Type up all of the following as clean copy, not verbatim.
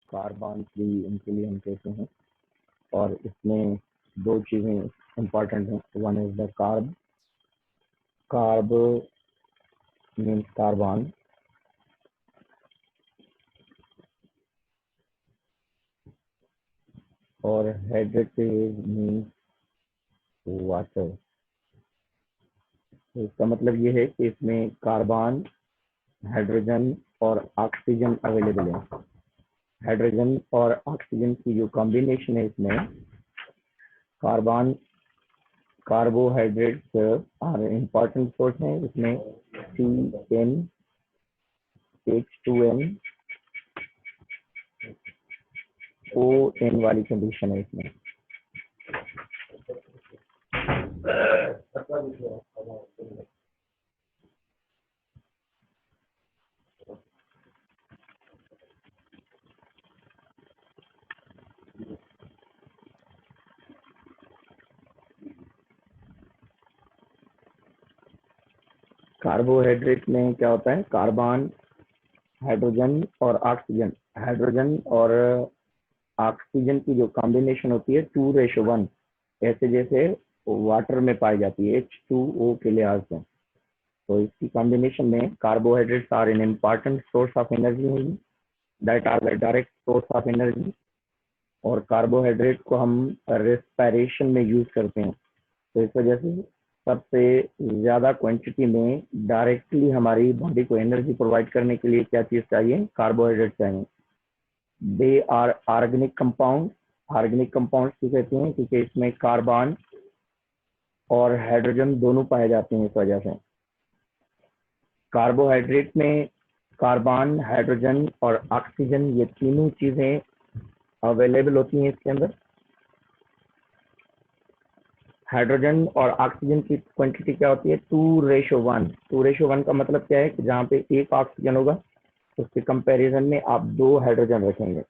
Carbon भी इनके लिए हम कहते हैं। और इसमें दो चीज़ें इम्पॉर्टेंट हैं। One is the carb, carb means carbon, और हाइड्रेट मीन्स वाटर। तो इसका मतलब ये है कि इसमें कार्बन, हाइड्रोजन और ऑक्सीजन अवेलेबल है। हाइड्रोजन और ऑक्सीजन की जो कॉम्बिनेशन है इसमें, carbon, carbohydrates are important source हैं। इसमें CnH2n ON वाली कंडीशन है इसमें। कार्बोहाइड्रेट में क्या होता है, कार्बन, हाइड्रोजन और ऑक्सीजन। हाइड्रोजन और ऑक्सीजन की जो कॉम्बिनेशन होती है 2:1, ऐसे जैसे वाटर में पाई जाती है H2O के लिहाज से। तो इसकी कॉम्बिनेशन में carbohydrates are an important source of energy, that are the direct source of energy. और कार्बोहाइड्रेट को हम रेस्पिरेशन में यूज करते हैं। तो इस वजह से सबसे ज़्यादा क्वांटिटी में डायरेक्टली हमारी बॉडी को एनर्जी प्रोवाइड करने के लिए क्या चीज़ चाहिए, कार्बोहाइड्रेट चाहिए। They are organic compound. Organic compound क्यों कहते हैं, क्योंकि इसमें कार्बन और हाइड्रोजन दोनों पाए जाते हैं। इस वजह से कार्बोहाइड्रेट में कार्बन, हाइड्रोजन और ऑक्सीजन, ये तीनों चीज़ें अवेलेबल होती हैं इसके अंदर। हाइड्रोजन और ऑक्सीजन की क्वांटिटी क्या होती है, 2:1। 2:1 का मतलब क्या है कि जहाँ पे एक ऑक्सीजन होगा उसके कंपैरिजन में आप 2 हाइड्रोजन रखेंगे।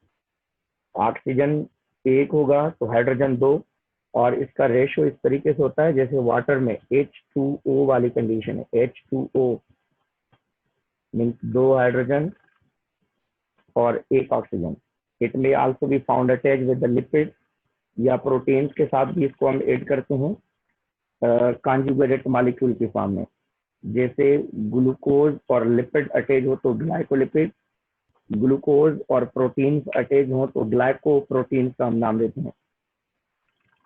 ऑक्सीजन 1 होगा तो हाइड्रोजन 2। और इसका रेशो इस तरीके से होता है जैसे वाटर में H2O वाली कंडीशन है। H2O मीन्स 2 हाइड्रोजन और 1 oxygen. It may also be found attach with the lipid, या प्रोटीन्स के साथ भी इसको हम ऐड करते हैं कॉन्जुगेटेड मॉलिक्यूल की फॉर्म में। जैसे ग्लूकोज और लिपिड अटैच हो तो ग्लाइकोलिपिड, ग्लूकोज और प्रोटीन्स अटैच हो तो ग्लाइकोप्रोटीन्स का हम नाम देते हैं।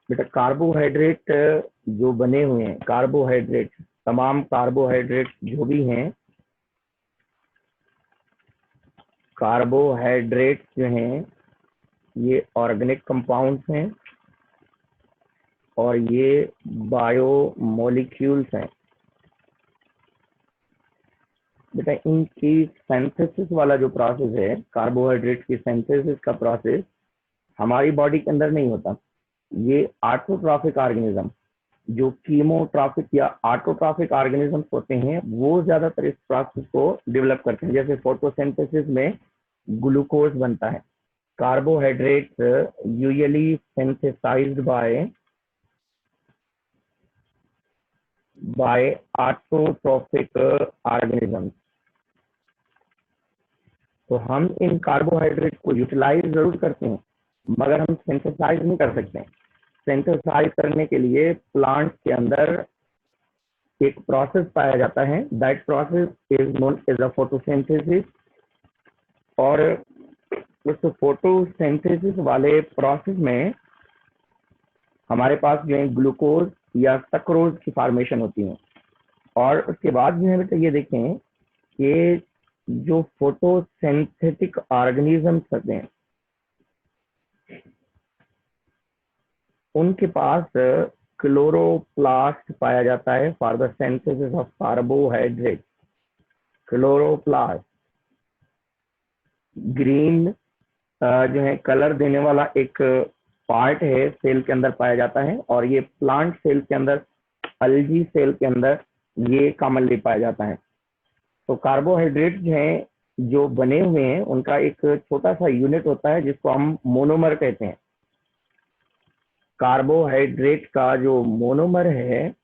बेटा कार्बोहाइड्रेट जो बने हुए हैं, कार्बोहाइड्रेट, तमाम कार्बोहाइड्रेट जो भी हैं, कार्बोहाइड्रेट जो हैं ये ऑर्गेनिक कंपाउंड्स हैं और ये बायोमोलिक्यूल्स हैं। बेटा इनकी सिंथेसिस वाला जो प्रोसेस है, कार्बोहाइड्रेट की सिंथेसिस का प्रोसेस हमारी बॉडी के अंदर नहीं होता। ये ऑटोट्रॉफिक ऑर्गेनिज्म, जो कीमोट्रॉफिक या ऑटोट्रॉफिक ऑर्गेनिजम्स होते हैं, वो ज्यादातर इस प्रोसेस को डेवलप करते हैं। जैसे फोटोसिंथेसिस में ग्लूकोज बनता है। Carbohydrates usually synthesized by autotrophic organisms. तो हम इन कार्बोहाइड्रेट को यूटिलाइज जरूर करते हैं मगर हम सिंथेसाइज नहीं कर सकते। सिंथेसाइज करने के लिए प्लांट के अंदर एक प्रोसेस पाया जाता है, that process is known as a photosynthesis. और उस फोटोसिंथेसिस वाले प्रोसेस में हमारे पास जो है ग्लूकोज या सक्रोज की फॉर्मेशन होती है। और उसके बाद जो है बेटा ये देखें कि जो फोटोसिंथेटिक ऑर्गेनिजम्स होते हैं उनके पास क्लोरोप्लास्ट पाया जाता है for the synthesis of carbohydrate. Chloroplast green जो है कलर देने वाला एक पार्ट है, सेल के अंदर पाया जाता है। और ये प्लांट सेल के अंदर, अल्गी सेल के अंदर ये कॉमनली पाया जाता है। तो कार्बोहाइड्रेट जो है जो बने हुए हैं उनका एक छोटा सा यूनिट होता है जिसको हम मोनोमर कहते हैं। कार्बोहाइड्रेट का जो मोनोमर है,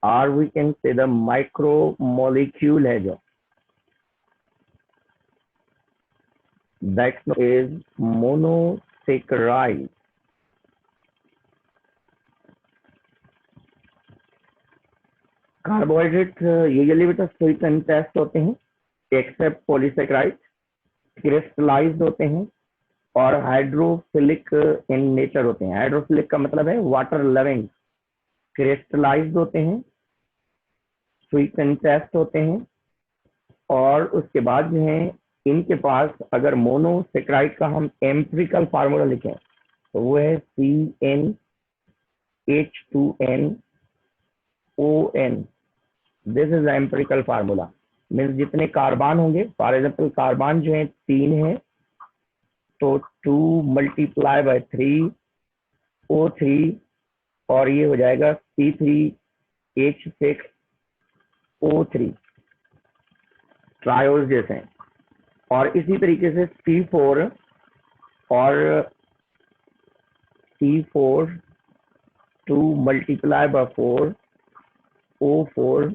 और we can say the micro molecule है, जो that is monosaccharide. Carbohydrate usually बेटा स्वीट एंड टेस्ट होते हैं, एक्सेप्ट पॉलीसेक्राइड, क्रिस्टलाइज्ड होते हैं और हाइड्रोफिलिक इन नेचर होते हैं। हाइड्रोफिलिक का मतलब है वाटर लविंग। क्रिस्टलाइज्ड होते हैं, स्वीट एंड टेस्ट होते हैं, और उसके बाद जो है इनके पास अगर मोनोसेक्राइड का हम एम्पिरिकल फार्मूला लिखें तो वो है CnH2nOn। This is empirical formula. Means जितने कार्बन होंगे, फॉर एग्जाम्पल कार्बन जो है 3 है तो 2 मल्टीप्लाई बाय 3O3 और ये हो जाएगा C3H6O3 ट्रायोज जैसे। और इसी तरीके से C4 और C4 2 मल्टीप्लाई बाय 4O4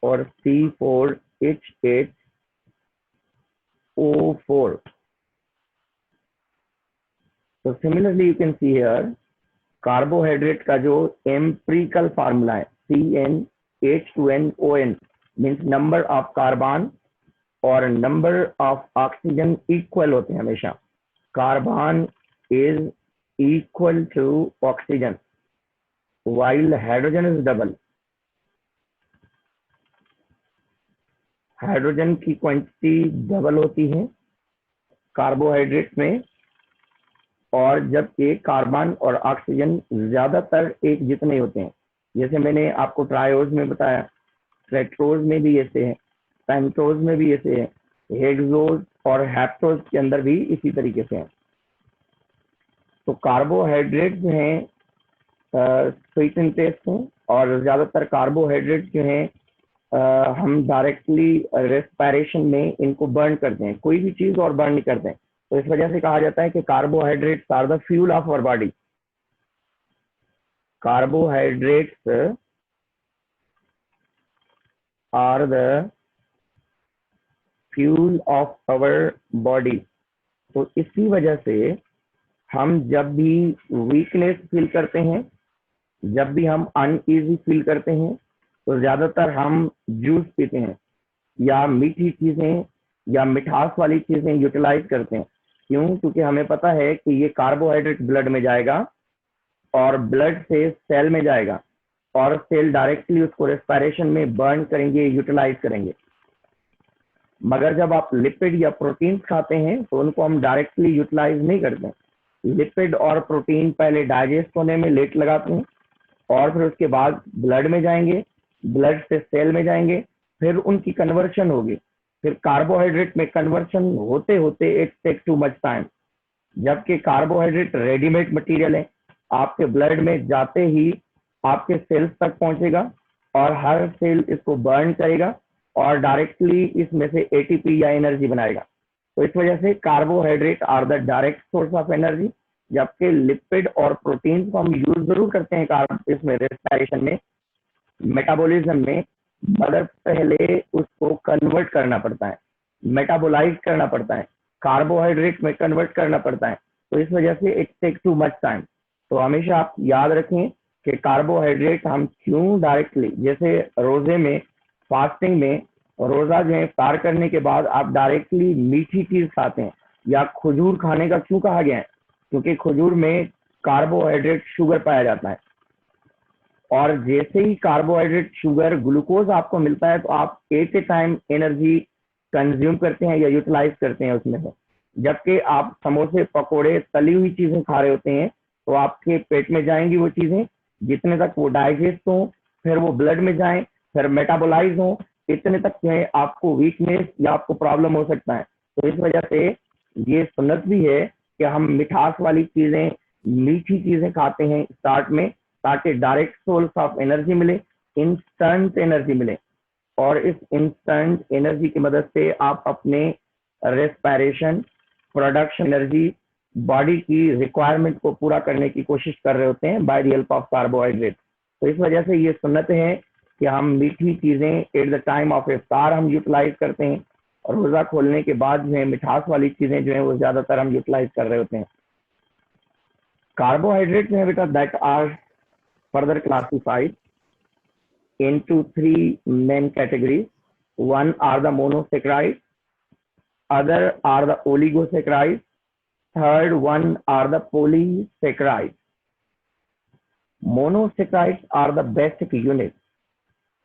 और C4H8O4। तो similarly you can see here carbohydrate का जो एम्पिरिकल फार्मूला है CnH2nOn means number of carbon और नंबर ऑफ ऑक्सीजन इक्वल होते हैं हमेशा। Carbon is equal to oxygen while hydrogen is double. Hydrogen की क्वांटिटी डबल होती है कार्बोहाइड्रेट में, और जब एक कार्बन और ऑक्सीजन ज्यादातर एक जितने होते हैं, जैसे मैंने आपको ट्रायोज में बताया, ट्रेक्टोज में भी ऐसे है, पेंटोज में भी ऐसे है, हेक्सोज और हेप्टोज के अंदर भी इसी तरीके से है। तो कार्बोहाइड्रेट जो है स्वीट एंड टेस्ट हैं, और ज्यादातर कार्बोहाइड्रेट जो है हम डायरेक्टली रेस्पिरेशन में इनको बर्न करते हैं, कोई भी चीज और बर्न नहीं करते हैं। तो इस वजह से कहा जाता है कि carbohydrates are the fuel of our body. Carbohydrates are the fuel of our body. तो इसी वजह से हम जब भी वीकनेस फील करते हैं, जब भी हम अनईजी फील करते हैं, तो ज्यादातर हम जूस पीते हैं या मीठी चीजें या मिठास वाली चीजें यूटिलाइज करते हैं। क्यों? क्योंकि हमें पता है कि ये कार्बोहाइड्रेट ब्लड में जाएगा और ब्लड से सेल में जाएगा, और सेल डायरेक्टली उसको रेस्पिरेशन में बर्न करेंगे, यूटिलाइज करेंगे। मगर जब आप लिपिड या प्रोटीन खाते हैं तो उनको हम डायरेक्टली यूटिलाइज नहीं करते। लिपिड और प्रोटीन पहले डाइजेस्ट होने में लेट लगाते हैं, और फिर उसके बाद ब्लड में जाएंगे, ब्लड से सेल में जाएंगे, फिर उनकी कन्वर्शन होगी, फिर कार्बोहाइड्रेट में कन्वर्शन होते होते it take too much time. जबकि कार्बोहाइड्रेट रेडीमेड मटेरियल है, आपके ब्लड में जाते ही आपके सेल्स तक पहुंचेगा और हर सेल इसको बर्न करेगा और डायरेक्टली इसमें से एटीपी या एनर्जी बनाएगा। तो इस वजह से carbohydrate are the direct source of energy, जबकि लिपिड और प्रोटीन को हम यूज जरूर करते हैं इसमें रेस्पिरेशन में, मेटाबॉलिज्म में, मगर पहले उसको कन्वर्ट करना पड़ता है, मेटाबोलाइज करना पड़ता है, कार्बोहाइड्रेट में कन्वर्ट करना पड़ता है। तो इस वजह से it take too much time. तो हमेशा आप याद रखें कि कार्बोहाइड्रेट हम क्यों डायरेक्टली, जैसे रोजे में, फास्टिंग में, रोजा जो है पार करने के बाद आप डायरेक्टली मीठी चीज खाते हैं, या खजूर खाने का क्यों कहा गया है? क्योंकि खजूर में कार्बोहाइड्रेट शुगर पाया जाता है, और जैसे ही कार्बोहाइड्रेट शुगर ग्लूकोज आपको मिलता है तो आप at a time energy consume करते हैं या यूटिलाइज करते हैं उसमें से। जबकि आप समोसे, पकोड़े, तली हुई चीजें खा रहे होते हैं तो आपके पेट में जाएंगी वो चीजें, जितने तक वो डाइजेस्ट हो, फिर वो ब्लड में जाए, फिर मेटाबोलाइज हो, इतने तक जो है आपको वीकनेस या आपको प्रॉब्लम हो सकता है। तो इस वजह से ये सुन्नत भी है कि हम मिठास वाली चीजें, मीठी चीजें खाते हैं स्टार्ट में, ताकि डायरेक्ट सोर्स ऑफ एनर्जी मिले, इंस्टेंट एनर्जी मिले, और इस इंस्टेंट एनर्जी की मदद से आप अपने रेस्पिरेशन, प्रोडक्शन एनर्जी, बॉडी की रिक्वायरमेंट को पूरा करने की कोशिश कर रहे होते हैं by the help of carbohydrate. तो इस वजह से ये सुन्नत है कि हम मीठी चीजें एट द टाइम ऑफ इफ्तार हम यूटिलाइज करते हैं, और रोजा खोलने के बाद जो है मिठास वाली चीजें जो है वो ज्यादातर हम यूटिलाइज कर रहे होते हैं। कार्बोहाइड्रेट जो है बेटा that are further classified into three main categories. One are the monosaccharides, other are the oligosaccharides, third one are the polysaccharides. Monosaccharides are the basic units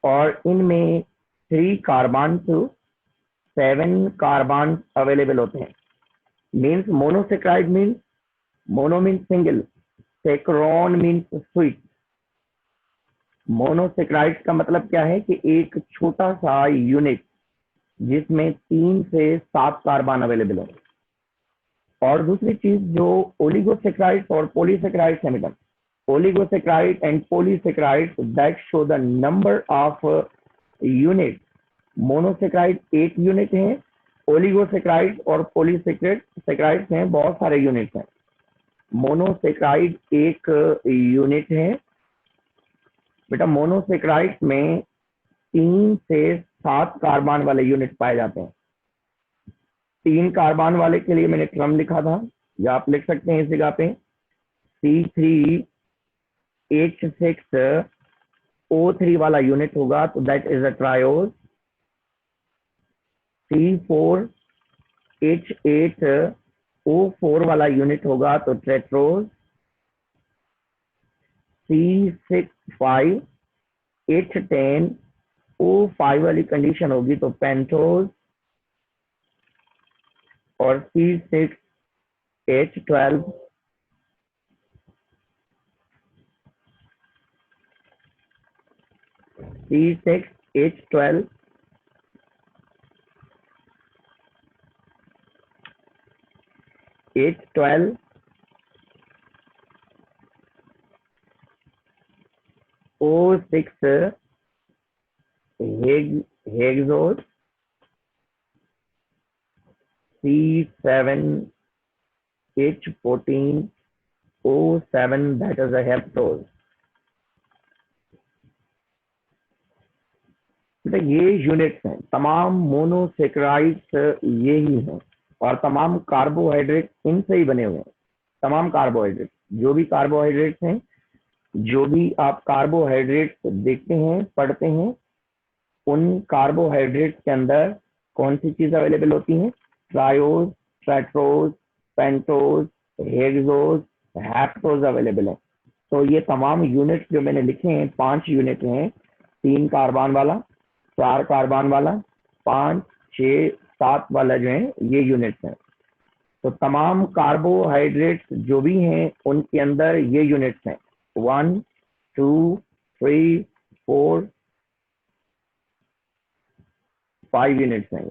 और इनमें 3 कार्बन to 7 कार्बन अवेलेबल होते हैं। Means monosaccharide means mono means single, saccharon means sweet. Monosaccharide का मतलब क्या है कि एक छोटा सा यूनिट जिसमें 3 से 7 कार्बन अवेलेबल हो। और दूसरी चीज जो ओलिगोसेक्राइड्स और पॉलीसेक्राइड्स है madam, oligosaccharide and polysaccharides that show the number of unit. Monosaccharide 1 unit है, ओलिगोसेक्राइड और पॉलीसेक्राइड्स हैं बहुत सारे यूनिट्स हैं। मोनोसेक्राइड 1 यूनिट है बेटा। मोनोसेक्राइड में 3 से 7 कार्बन वाले यूनिट पाए जाते हैं। 3 कार्बन वाले के लिए मैंने क्रम लिखा था, या आप लिख सकते हैं इस जगह पे C3H6O3 वाला यूनिट होगा तो that is a triose. C4H8O4 वाला यूनिट होगा तो टेट्रोज। C6H10O5 वाली कंडीशन होगी तो पेंटोज। और C6H12 O6 hexose. C7H14O7 that is a heptose. ये यूनिट्स हैं, तमाम मोनोसेक्राइड्स ये ही हैं और तमाम कार्बोहाइड्रेट इनसे ही बने हुए हैं। तमाम कार्बोहाइड्रेट, जो भी कार्बोहाइड्रेट्स हैं, जो भी आप कार्बोहाइड्रेट्स देखते हैं पढ़ते हैं, उन कार्बोहाइड्रेट्स के अंदर कौन सी चीज अवेलेबल होती हैं? Triose, tetrose, pentose, hexose, heptose available है। तो ये तमाम यूनिट्स जो मैंने लिखे हैं 5 यूनिट हैं, 3 कार्बन वाला, 4 कार्बन वाला, 5, 6, 7 वाला जो है ये यूनिट्स हैं। तो तमाम कार्बोहाइड्रेट्स जो भी हैं उनके अंदर ये यूनिट्स हैं। 1, 2, 3, 4, 5 यूनिट्स हैं।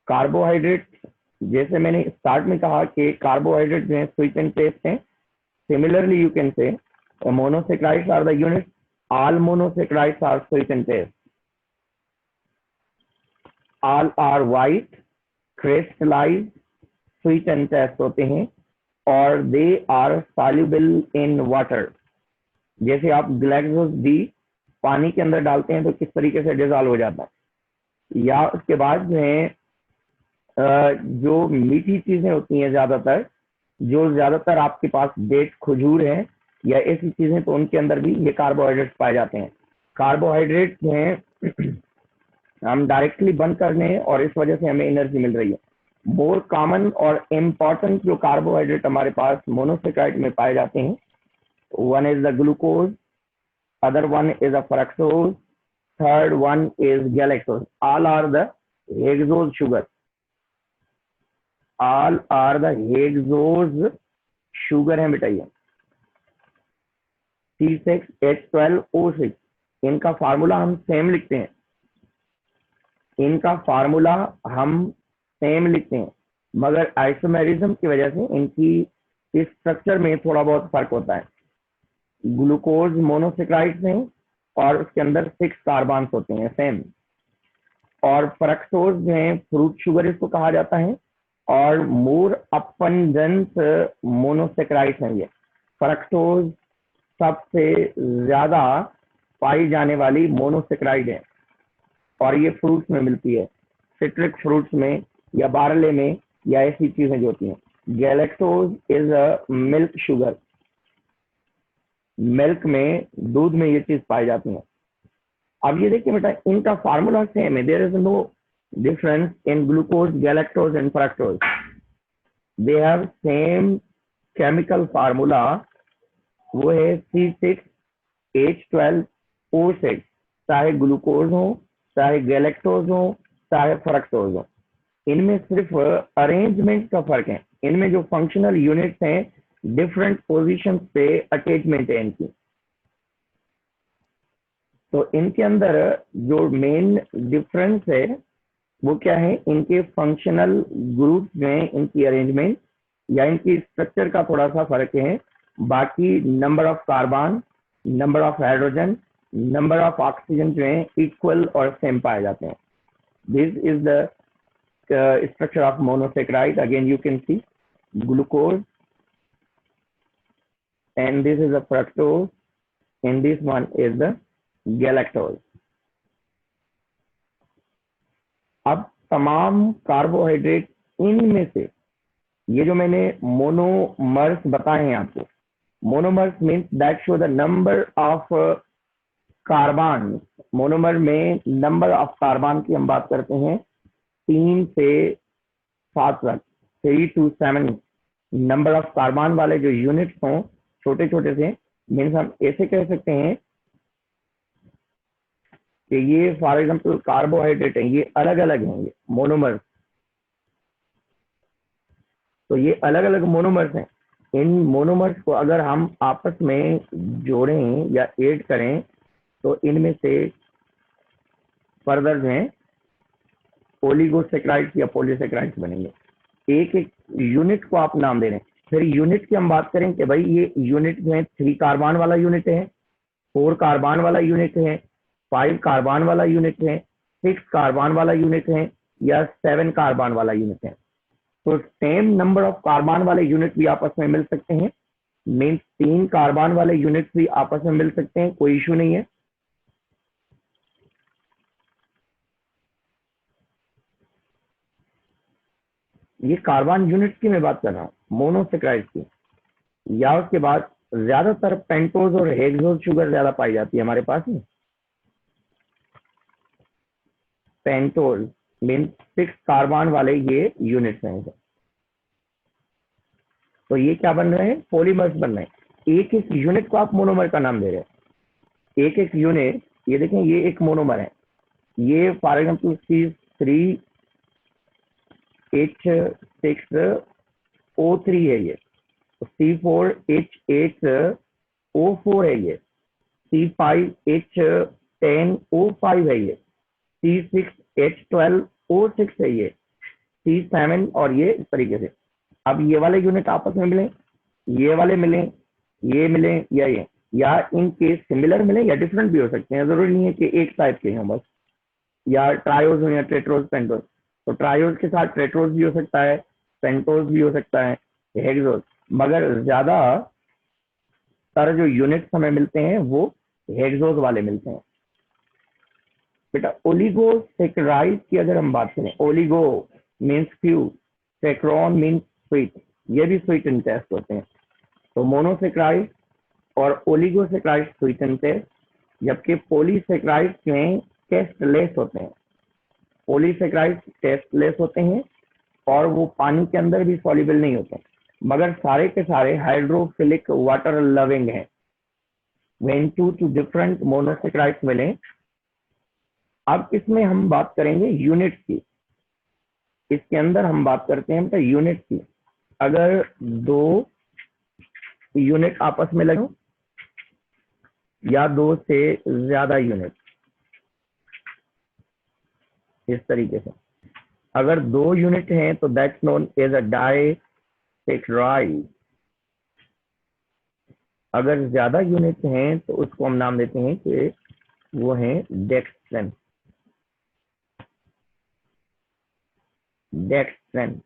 कार्बोहाइड्रेट, जैसे मैंने स्टार्ट में कहा कि कार्बोहाइड्रेट जो है स्वीट एंड टेस्ट हैं। Similarly you can say monosaccharides are the unit, all monosaccharides are sweet and taste, all are white, crystallize, sweet and taste होते हैं और they are soluble in water. जैसे आप ग्लैक्सोज डी पानी के अंदर डालते हैं तो किस तरीके से डिजॉल्व हो जाता है, या उसके बाद जो है जो मीठी चीजें होती हैं ज्यादातर आपके पास डेट, खजूर है या ऐसी चीजें, तो उनके अंदर भी ये कार्बोहाइड्रेट्स पाए जाते हैं। कार्बोहाइड्रेट जो है हम डायरेक्टली बर्न करने हैं और इस वजह से हमें एनर्जी मिल रही है। मोर कॉमन और इम्पॉर्टेंट जो कार्बोहाइड्रेट हमारे पास मोनोसेक्राइड में पाए जाते हैं, one is the glucose, other one is a fructose, third one is galactose. All are the hexose sugar. All are the hexose sugar है बेटा ये। C6H12O6 इनका फार्मूला हम सेम लिखते हैं, मगर आइसोमेरिज्म की वजह से इनकी इस स्ट्रक्चर में थोड़ा बहुत फर्क होता है। ग्लूकोज मोनोसेक्राइड्स हैं और उसके अंदर 6 कार्बन होते हैं सेम, और फ्रक्टोज जो है फ्रूट शुगर इसको कहा जाता है, और मोर अपंडेंस मोनोसेक्राइड्स हैं ये। फ्रक्टोज सबसे ज्यादा पाई जाने वाली मोनोसेक्राइड है और ये फ्रूट्स में मिलती है। सिट्रिक फ्रूट्स में या बारले में या ऐसी चीजें जो होती हैं। Galactose is a milk sugar, milk में, दूध में ये चीज पाई जाती है। अब ये देखिए बेटा, इनका फार्मूला सेम है, there is no difference in glucose, galactose and fructose, they have same chemical formula, वो है C6H12O6, चाहे ग्लूकोज हो, चाहे गैलेक्टोज हो, चाहे फ्रक्टोज हो। इनमें सिर्फ अरेंजमेंट का फर्क है, इनमें जो फंक्शनल यूनिट्स हैं डिफरेंट पोजीशन पे अटैचमेंट है इनकी। तो इनके अंदर जो मेन डिफरेंस है वो क्या है, इनके फंक्शनल ग्रुप में इनकी अरेंजमेंट या इनकी स्ट्रक्चर का थोड़ा सा फर्क है। बाकी number of carbon, number of hydrogen, number of oxygen जो है इक्वल और सेम पाए जाते हैं। This is the structure of monosaccharide. Again you can see glucose, and this is a fructose, and this one is the galactose. अब तमाम carbohydrate इनमें से ये जो मैंने मोनोमर्स बताए हैं आपको, monomers means that show the number of carbon. Monomer में नंबर ऑफ कार्बन की हम बात करते हैं 3 से 7 तक, 3 to 7 नंबर ऑफ कार्बन वाले जो यूनिट्स हों छोटे छोटे से, मीन्स हम ऐसे कह सकते हैं कि ये फॉर एग्जांपल कार्बोहाइड्रेट है, ये अलग अलग हैं, ये मोनोमर्स, तो ये अलग अलग मोनोमर्स हैं। इन मोनोमर्स को अगर हम आपस में जोड़ें या ऐड करें तो इनमें से फर्दर जो है ओलिगोसेक्राइड्स या पॉलीसेक्राइड्स बनेंगे। एक एक यूनिट को आप नाम दे रहे हैं। फिर यूनिट की हम बात करें कि भाई ये यूनिट जो है 3 कार्बन वाला यूनिट है, 4 कार्बन वाला यूनिट है, 5 कार्बन वाला यूनिट है, 6 कार्बन वाला यूनिट है या 7 कार्बन वाला यूनिट है। तो सेम नंबर ऑफ कार्बन वाले यूनिट भी आपस में मिल सकते हैं, मीन्स 3 कार्बन वाले यूनिट भी आपस में मिल सकते हैं, कोई इशू नहीं है। ये कार्बन यूनिट की मैं बात कर रहा हूँ, मोनोसेक्राइड की। या उसके बाद ज्यादातर पेंटोज और हेक्सोज शुगर ज्यादा पाई जाती है हमारे पास में। पेंटोज मीन 6 कार्बन वाले ये यूनिट्स हैं। तो ये क्या बन रहे हैं, पॉलीमर्स बन रहे हैं। एक एक यूनिट को आप मोनोमर का नाम दे रहे हैं। एक एक यूनिट, ये देखें ये एक मोनोमर है, ये फॉर एग्जाम्पल C3H6O3 है, ये C4H8O4 है, ये C5H10O5 है, ये C6H12O6 है, ये C7 और ये इस तरीके से। अब ये वाले यूनिट आपस में मिले, ये वाले मिले, ये मिले या इनके सिमिलर मिले या डिफरेंट भी हो सकते हैं, जरूरी नहीं है कि एक टाइप के हों बस, या ट्रायोज हो या टेट्रोज पेंटोज। तो ट्रायोज के साथ टेट्रोज भी हो सकता है, पेंटोज भी हो सकता है, हेक्सोज, मगर ज्यादा सारे जो यूनिट्स हमें मिलते हैं वो हेक्सोज वाले मिलते हैं। बेटा ओलिगोसेक्राइड की अगर हम बात करें, oligo means few, saccharon means sweet, ये भी स्वीट एंड टेस्ट होते हैं। तो मोनोसेक्राइड और ओलिगोसेक्राइड स्वीट एंड टेस्ट, जबकि पॉलीसेक्राइड में टेस्टलेस होते हैं। पॉलीसेक्राइड टेस्टलेस होते हैं और वो पानी के अंदर भी सॉल्युबल नहीं होते, मगर सारे के सारे हाइड्रोफिलिक वाटर लविंग हैं। व्हेन टू डिफरेंट मोनोसेक्राइड्स मिले। अब इसमें हम बात करेंगे यूनिट की, इसके अंदर हम बात करते हैं यूनिट की। अगर 2 यूनिट आपस में लगे या 2 से ज्यादा यूनिट, इस तरीके से अगर 2 यूनिट हैं तो that's known as a disaccharide. अगर ज्यादा यूनिट हैं तो उसको हम नाम देते हैं कि वो है डेक्स्ट्रेन। डेक्स्ट्रेन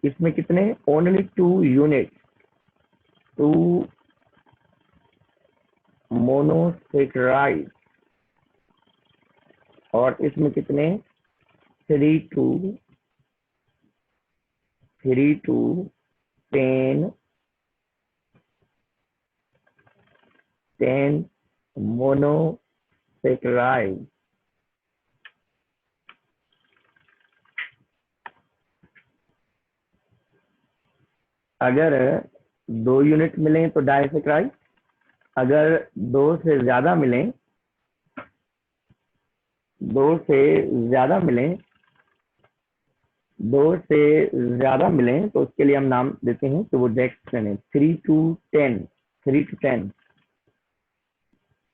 इसमें कितने, ओनली 2 यूनिट, 2 मोनोसेक्राइड और इसमें कितने 3 to 10 मोनोसेक्राइड। अगर 2 यूनिट मिले तो डाइसेक्राइड, अगर 2 से ज्यादा मिले, 2 से ज्यादा मिले, 2 से ज्यादा मिले तो उसके लिए हम नाम देते हैं तो वो डेक्सट्रेन है। 3 to 10।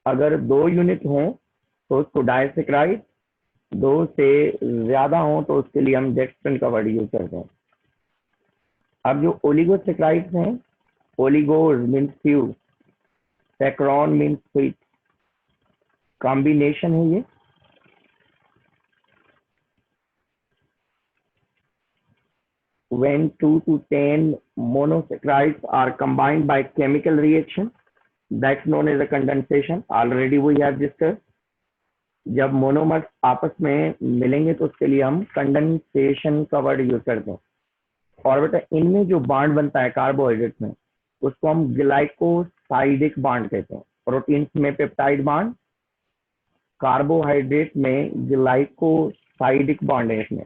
अगर 2 यूनिट हो तो उसको डाइसेक्राइड, 2 से ज्यादा हो तो उसके लिए हम डेक्सट्रेन का वर्ड यूज करते हैं। अब जो ओलिगोसेक्राइड्स हैं, oligos means few, saccharon means sweet, combination है ये। When 2 to 10 monosaccharides are combined by chemical reaction, that's known as a condensation. Already we have discussed. जब मोनोमर्स आपस में मिलेंगे तो उसके लिए हम कंडेंसेशन का वर्ड यूज करते हैं। और बेटा इनमें जो बांड बनता है कार्बोहाइड्रेट में, उसको हम ग्लाइकोसाइडिक बांड कहते हैं। प्रोटीन्स में पेप्टाइड बांड, कार्बोहाइड्रेट में ग्लाइकोसाइडिक बांड है इसमें।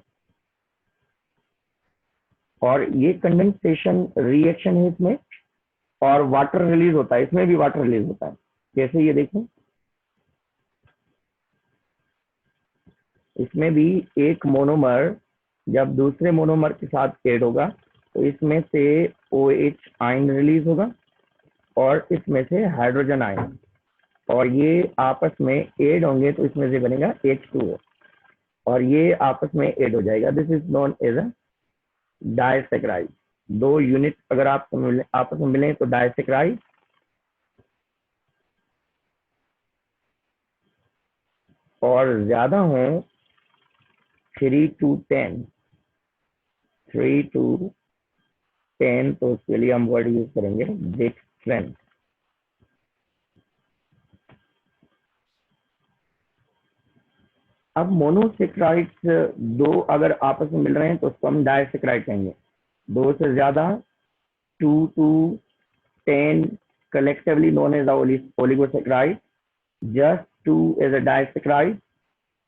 और ये कंडेंसेशन रिएक्शन है इसमें, और वाटर रिलीज होता है, इसमें भी वाटर रिलीज होता है। कैसे, ये देखें, इसमें भी एक मोनोमर जब दूसरे मोनोमर के साथ ऐड होगा तो इसमें से OH आयन रिलीज होगा और इसमें से हाइड्रोजन आयन, और ये आपस में ऐड होंगे तो इसमें से बनेगा H2O, और ये आपस में ऐड हो जाएगा। This is known as a disaccharide. 2 unit अगर आपस में मिले तो डाइसेक्राइड, और ज्यादा हो 3 to 10 तो उसके लिए हम वर्ड यूज करेंगे डेक्सट्रेन। अब मोनोसेक्राइड्स 2 अगर आपस में मिल रहे हैं तो उसको हम डाइसेक्राइड कहेंगे। 2 से ज्यादा 2 to 10 collectively known as the oligosaccharide, just 2 is a disaccharide,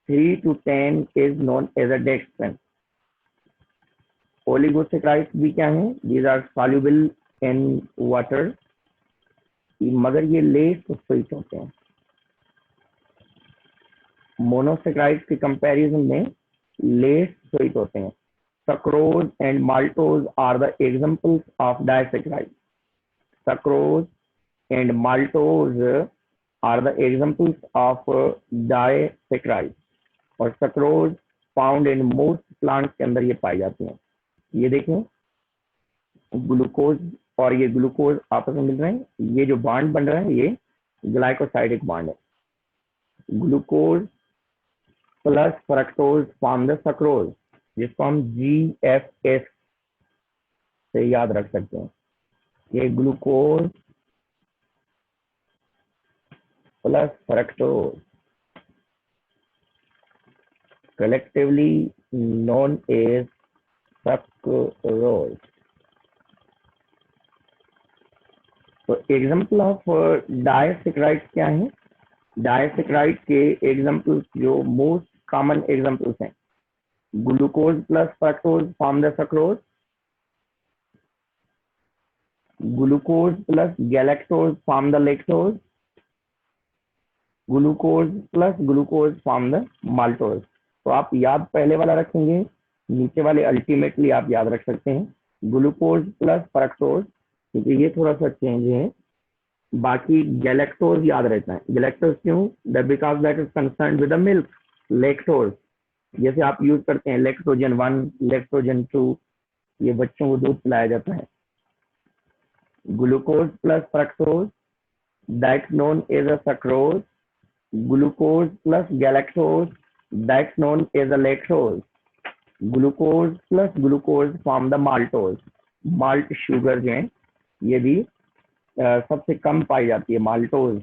3 to 10 is known as a dextran. Oligosaccharides भी क्या हैं? These are soluble in water, मगर ये लेस स्वीट होते हैं। मोनोसेक्राइड्स के कंपैरिजन में लेस स्वीट होते हैं। Sucrose and maltose are the examples of disaccharides. Sucrose and maltose are the examples of disaccharides. और sucrose found in most plants के अंदर ये पाई जाती हैं। ये देखें, ग्लूकोज और ये ग्लूकोज आपस में मिल रहे हैं, ये जो बांड बन रहा है ये ग्लाइकोसाइडिक बांड है। Glucose plus fructose form the sucrose, जिसको हम GFS से याद रख सकते हैं। ये glucose plus fructose collectively known as sucrose. तो एग्जाम्पल ऑफ डाइसैकराइड्स क्या है? डाइसैकराइड के एग्जाम्पल्स जो मोस्ट कॉमन एग्जाम्पल्स हैं, glucose plus fructose form the sucrose, glucose plus galactose form the lactose, glucose plus glucose form the maltose. तो आप याद पहले वाला रखेंगे, नीचे वाले अल्टीमेटली आप याद रख सकते हैं ग्लूकोज प्लस फ्रक्टोज, क्योंकि ये थोड़ा सा चेंज है। बाकी गैलेक्टोज याद रहता है। गैलेक्टोज क्यों? Because that is concern with the milk. Lactose जैसे आप यूज करते हैं लैक्टोजन 1, लैक्टोजन 2, ये बच्चों को दूध पिलाया जाता है। Glucose plus fructose that known as a sucrose, glucose plus galactose that known as a lactose, glucose plus glucose form the maltose. Malt sugar जो है ये भी सबसे कम पाई जाती है maltose.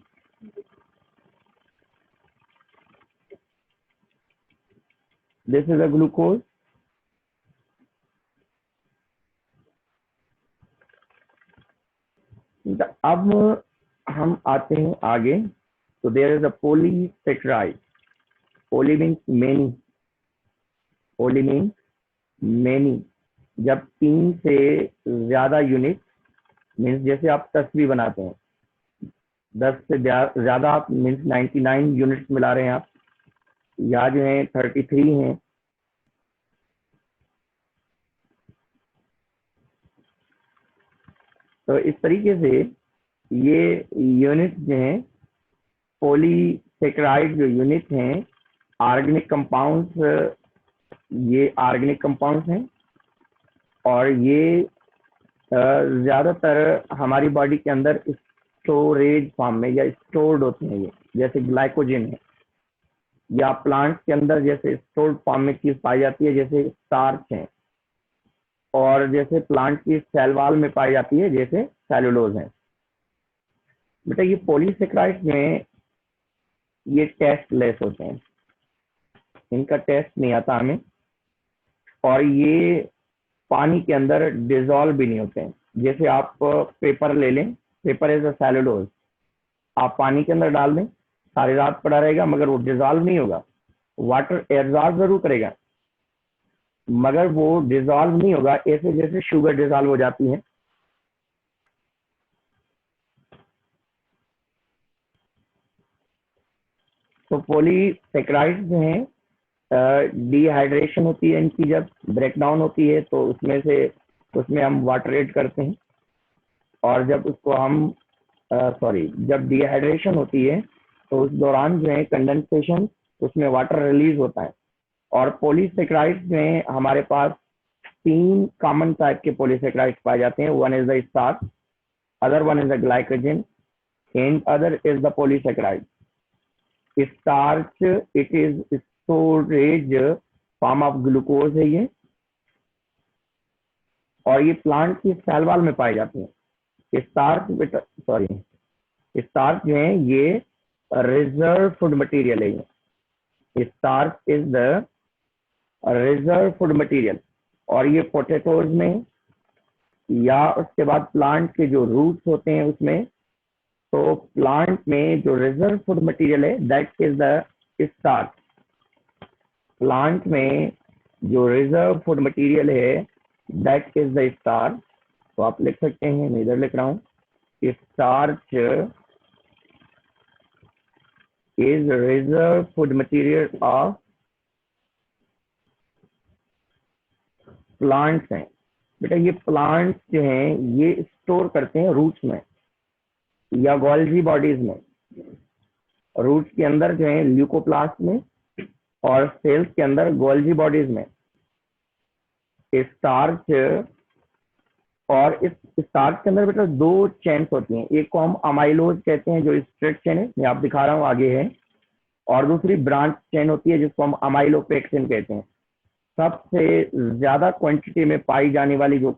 This is a glucose. अब हम आते हैं आगे। तो there is a polysaccharide. Poly means many, poly means many. जब 3 से ज्यादा यूनिट, मीन्स जैसे आप तस्वीर बनाते हैं, 10 से ज्यादा आप मीन्स 99 यूनिट्स मिला रहे हैं आप, या जो है 33 हैं। तो इस तरीके से ये यूनिट जो हैं, पॉलीसेकेराइड जो यूनिट हैं, ऑर्गेनिक कंपाउंड्स, ये ऑर्गेनिक कंपाउंड्स हैं और ये ज्यादातर हमारी बॉडी के अंदर स्टोरेज फॉर्म में या स्टोर्ड होते हैं। ये जैसे ग्लाइकोजन है, या प्लांट के अंदर जैसे स्टोर्ड फॉर्म में चीज पाई जाती है जैसे स्टार्च है, और जैसे प्लांट की सेल वॉल में पाई जाती है जैसे सेलुलोज है। बेटा ये पॉलीसेकेराइड में ये टेस्ट लेस होते हैं, इनका टेस्ट नहीं आता हमें, और ये पानी के अंदर डिजोल्व भी नहीं होते हैं। जैसे आप पेपर ले लें, पेपर इज अ सेलुलोज, आप पानी के अंदर डाल दें, सारी रात पड़ा रहेगा मगर वो डिजोल्व नहीं होगा। वाटर एब्जॉर्ब जरूर करेगा मगर वो डिजोल्व नहीं होगा, ऐसे जैसे शुगर डिजोल्व हो जाती है। तो पॉलीसेकेराइड जो हैं, डिहाइड्रेशन होती है इनकी, जब ब्रेकडाउन होती है तो उसमें हम वाटर ऐड करते हैं, और जब उसको हम जब डिहाइड्रेशन होती है तो उस दौरान जो है कंडेंसेशन, उसमें वाटर रिलीज होता है। और पॉलीसेकेराइड्स में हमारे पास 3 कॉमन टाइप के पॉलीसेकेराइड्स पाए जाते हैं। One is the starch, other one is the glycogen, and other is the polysaccharide. Starch it is storage form of glucose है ये, और ये प्लांट की सेल वॉल में पाए जाते हैं। स्टार्च जो है ये रिजर्व फूड मटेरियल है। ये starch is the reserve food material, और ये पोटैटोज में या उसके बाद प्लांट के जो रूट्स होते हैं उसमें, तो प्लांट में जो रिजर्व फूड मटेरियल है that is the starch. Plant में जो रिजर्व फूड मटेरियल है दैट इज द स्टार्च। तो आप लिख सकते हैं, मैं इधर लिख रहा हूँ, starch is reserve food material of plants हैं। बेटा ये प्लांट्स जो हैं ये स्टोर करते हैं रूट्स में या गोल्जी बॉडीज में। रूट्स के अंदर जो है ल्यूकोप्लास्ट में, और सेल्स के अंदर गोल्जी बॉडीज में स्टार्च। और इस स्टार्च के अंदर बेटा 2 चेन्स होती हैं, एक को हम अमाइलोज कहते हैं जो स्ट्रेट चेन है, मैं आप दिखा रहा हूँ आगे है, और दूसरी ब्रांच चेन होती है जिसको हम अमाइलोपेक्टिन कहते हैं। सबसे ज्यादा क्वांटिटी में पाई जाने वाली जो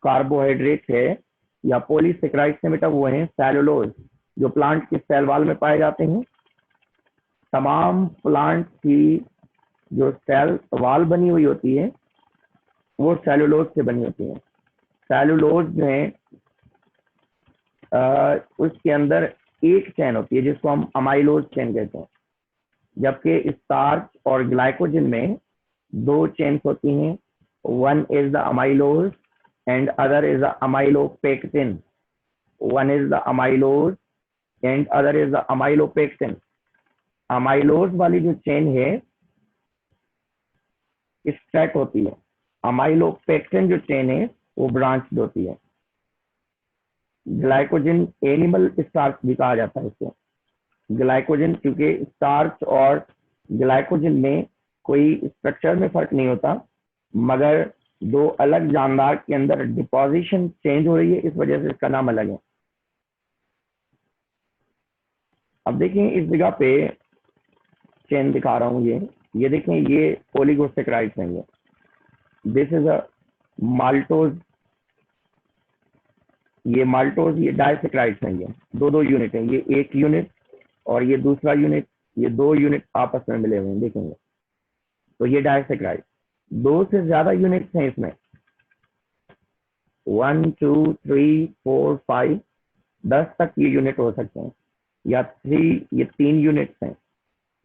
कार्बोहाइड्रेट है या पॉलीसेकेराइड है बेटा वो है सेलुलोज, जो प्लांट की सेल वॉल में पाए जाते हैं। तमाम प्लांट की जो सेल वॉल बनी हुई होती है वो सेलुलोज से बनी होती है। सेलुलोज जो है उसके अंदर एक चेन होती है जिसको हम अमाइलोज चेन कहते हैं, जबकि स्टार्च और ग्लाइकोजन में 2 चेन्स होती हैं। One is the amylose and other is the amylopectin. One is the amylose and other is the amylopectin. Amylose वाली जो चेन है स्ट्रेट होती है, अमाइलोपेक्टिन जो चेन है वो ब्रांच होती है। ग्लाइकोजन एनिमल स्टार्च भी कहा जाता है इसको। ग्लाइकोजन, क्योंकि स्टार्च और ग्लाइकोजन में कोई स्ट्रक्चर में फर्क नहीं होता, मगर 2 अलग जानदार के अंदर डिपोजिशन चेंज हो रही है, इस वजह से इसका नाम अलग है। अब देखें इस जगह पे चेन दिखा रहा हूँ, ये देखें, ये ओलिगोसेकेराइड्स हैं। ये दिस इज अ माल्टोज, ये माल्टोज, ये डाइसेकेराइड्स हैं। ये 2 यूनिट हैं, ये एक यूनिट और ये दूसरा यूनिट, ये 2 यूनिट आपस में मिले हुए हैं, देखेंगे। तो ये डाइसैकराइड। 2 से ज्यादा यूनिट्स हैं इसमें, 1 2 3 4 5, 10 तक ये यूनिट हो सकते हैं, या 3, ये 3 यूनिट्स हैं,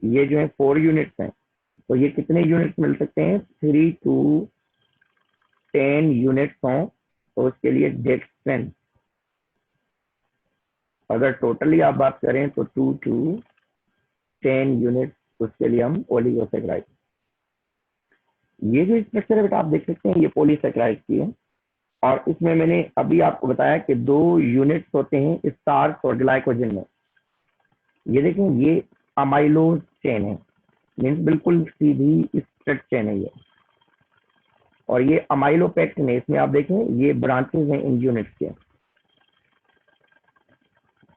ये जो है 4 यूनिट्स हैं। तो ये कितने यूनिट्स मिल सकते हैं, 3 to 10 यूनिट्स हों तो उसके लिए डेक्स्ट्रेन। अगर टोटली आप बात करें तो 2 to 10 यूनिट्स, उसके लिए हम ओलिगोसैकराइड। ये जो स्ट्रक्चर है बेटा आप देख सकते हैं, ये पॉलीसैकराइड की है, और इसमें मैंने अभी आपको बताया कि 2 यूनिट्स होते हैं स्टार्च और ग्लाइकोजन में। ये देखें, ये अमाइलोज चेन है, मीन्स बिल्कुल सीधी स्ट्रेट चेन है ये, और ये अमाइलोपेक्टिन है। इसमें आप देखें ये ब्रांचेस हैं इन यूनिट्स के।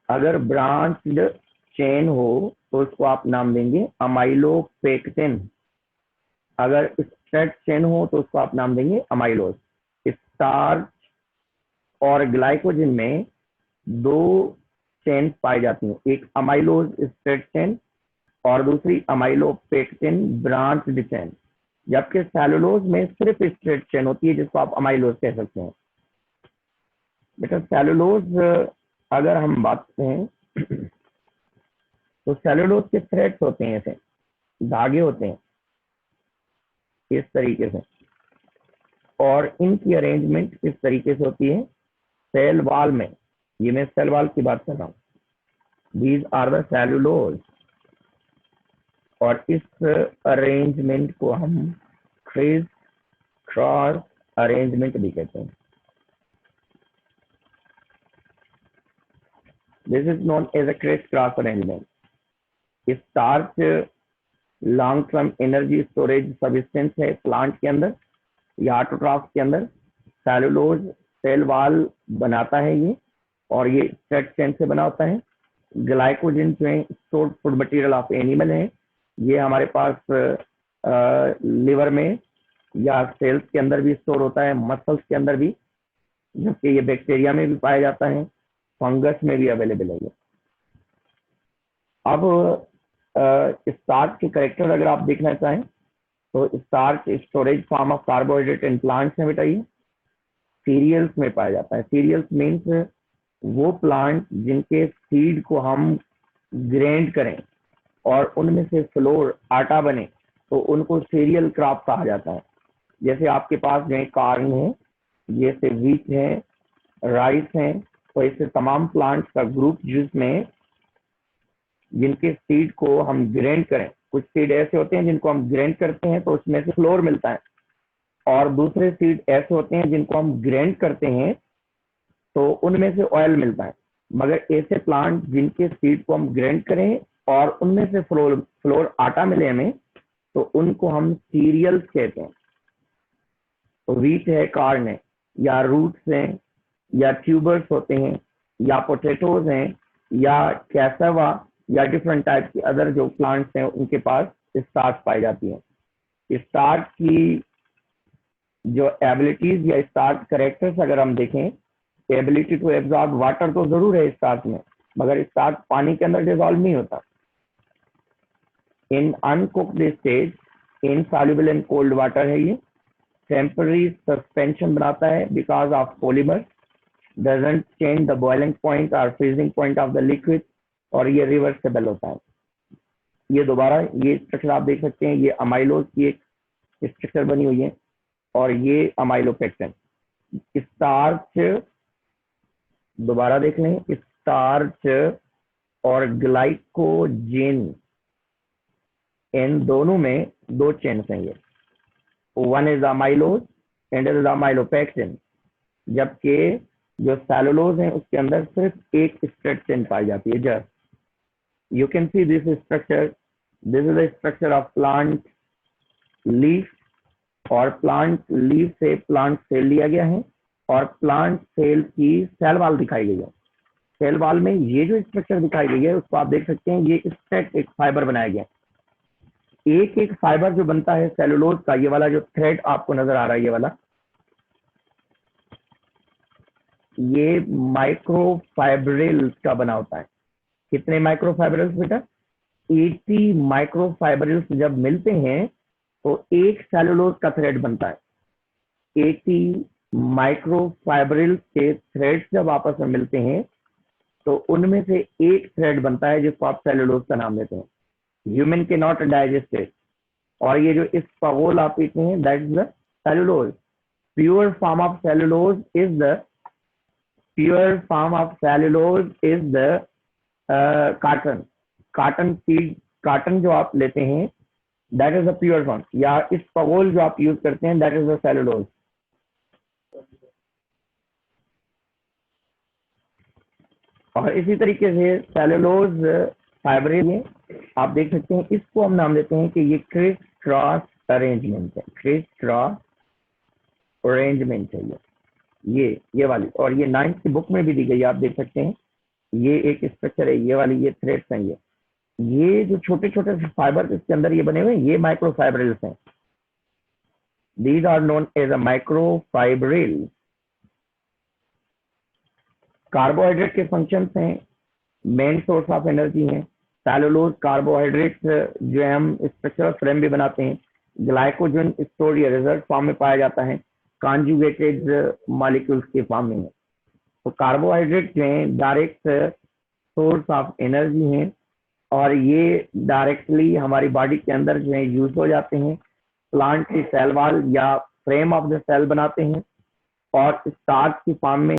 अगर ब्रांच्ड चेन हो तो उसको आप नाम देंगे अमाइलोपेक्टिन, अगर स्ट्रेट चेन हो तो उसको आप नाम देंगे अमाइलोज। स्टार्च और ग्लाइकोजन में 2 चेन पाई जाती हैं, एक अमाइलोज स्ट्रेट चेन और दूसरी अमाइलोपेक्टिन ब्रांच्ड चेन, जबकि सेलुलोज में सिर्फ स्ट्रेट चेन होती है जिसको आप अमाइलोज कह सकते हैं। बेटा सेलुलोज अगर हम बात करें तो सेलुलोज के थ्रेड्स होते हैं, ऐसे धागे होते हैं इस तरीके से, और इनकी अरेंजमेंट इस तरीके से होती है सेल वॉल में। ये मैं सेल वॉल की बात कर रहा हूँ, दीज आर द सेलुलोज, और इस अरेंजमेंट को हम क्रिस क्रॉस अरेंजमेंट भी कहते हैं। This is known as a criss cross arrangement. Starch long term energy storage substance है प्लांट के अंदर या ऑटोट्रॉफ के अंदर। सेलुलोज सेल वॉल बनाता है ये, और ये स्ट्रेट चेन से बना होता है। ग्लाइकोजन जो है stored food material of animal है, ये हमारे पास लिवर में या सेल्स के अंदर भी स्टोर होता है, मसल्स के अंदर भी, जबकि ये बैक्टीरिया में भी पाया जाता है, फंगस में भी अवेलेबल है ये। अब स्टार्च के करेक्टर अगर आप देखना चाहें तो starch storage form of carbohydrate in plants में बेटा ये सीरियल्स में पाया जाता है। सीरियल्स मीन्स वो प्लांट जिनके सीड को हम ग्राइंड करें और उनमें से फ्लोर आटा बने तो उनको सीरियल क्रॉप कहा जाता है। जैसे आपके पास जो है कॉर्न है, ये से व्हीट है, राइस है, तो ऐसे तमाम प्लांट्स का ग्रुप जिसमें जिनके सीड को हम ग्राइंड करें, कुछ सीड ऐसे होते हैं जिनको हम ग्राइंड करते हैं तो उसमें से फ्लोर मिलता है, और दूसरे सीड ऐसे होते हैं जिनको हम ग्राइंड करते हैं तो उनमें से ऑयल मिलता है। मगर ऐसे प्लांट जिनके सीड को हम ग्राइंड करें और उनमें से फ्लोर आटा मिले हमें, तो उनको हम सीरियल्स कहते हैं। तो व्हीट है, कॉर्न है, या रूट्स हैं, या ट्यूबर्स होते हैं, या पोटैटोज हैं, या कैसावा, या डिफरेंट टाइप के अदर जो प्लांट्स हैं उनके पास स्टार्च पाई जाती है। स्टार्च की जो एबिलिटीज या स्टार्च करेक्टर्स अगर हम देखें, एबिलिटी टू एब्जॉर्ब वाटर तो जरूर है स्टार्च में, मगर स्टार्च पानी के अंदर डिजॉल्व नहीं होता। In uncooked stage insoluble in cold water है ये। टेम्पररी सस्पेंशन बनाता है because of polymer, doesn't change the boiling point और freezing point of the liquid, और ये रिवर्सेबल होता है। ये दोबारा ये स्ट्रक्चर आप देख सकते हैं, ये अमाइलोज की एक स्ट्रक्चर बनी हुई है, और ये अमाइलोपेक्टिन। स्टार्च दोबारा देख लें, स्टार्च और ग्लाइकोजेन इन दोनों में 2 चेन्स हैं ये, one is amylose and is amylopectin, जबकि जो सेलुलोज है उसके अंदर सिर्फ एक स्ट्रेट चेन पाई जाती है। Just you can see this structure, this is the structure of plant leaf, और प्लांट लीफ से प्लांट सेल लिया गया है, और प्लांट सेल की सेल वॉल दिखाई गई है। सेल वॉल में ये जो स्ट्रक्चर दिखाई गई है उसको आप देख सकते हैं, ये स्ट्रेट एक फाइबर बनाया गया है। एक एक फाइबर जो बनता है सेलुलोज का, ये वाला जो थ्रेड आपको नजर आ रहा है, ये वाला, ये माइक्रोफाइब्रिल्स का बना होता है। कितने माइक्रोफाइब्रिल्स बेटा? 80 माइक्रोफाइब्रिल्स जब मिलते हैं तो एक सेलुलोज का थ्रेड बनता है, 80 माइक्रोफाइब्रिल के थ्रेड्स जब आपस में मिलते हैं तो उनमें से एक थ्रेड बनता है जिसको आप सेलुलोज का नाम देते हैं। ह्यूमन के नॉट डाइजेस्ट इट, और ये जो इस पगोल आप पीते हैं that is the cellulose. Pure form of cellulose is the carton. Carton seed, carton जो आप लेते हैं that is the pure form, या इस पगोल जो आप यूज करते हैं दैट इज द सेलुलोज। और इसी तरीके से सेलुलोज फाइब्रिल है, आप देख सकते हैं, इसको हम नाम देते हैं कि ये क्रिस क्रॉस अरेंजमेंट है, क्रिस क्रॉस अरेंजमेंट है ये वाली, और ये 9th की बुक में भी दी गई है, आप देख सकते हैं। ये एक स्ट्रक्चर है, ये वाली, ये थ्रेड्स हैं, ये जो छोटे छोटे फाइबर इसके अंदर ये बने हुए हैं, ये माइक्रोफाइब्रिल्स हैं। These are known as a microfibril. Carbohydrate के फंक्शंस हैं, मेन सोर्स ऑफ एनर्जी है। सेलुलोज कार्बोहाइड्रेट जो है हम स्ट्रक्चरल फ्रेम भी बनाते हैं। ग्लाइकोजन स्टोर या रिजर्व फॉर्म में पाया जाता है, कॉन्जुगेटेड मॉलिक्यूल्स के फॉर्म में है। तो कार्बोहाइड्रेट जो है डायरेक्ट सोर्स ऑफ एनर्जी है, और ये डायरेक्टली हमारी बॉडी के अंदर जो है यूज हो जाते हैं। प्लांट की सेल वॉल या फ्रेम ऑफ द सेल बनाते हैं, और स्टार्च की फॉर्म में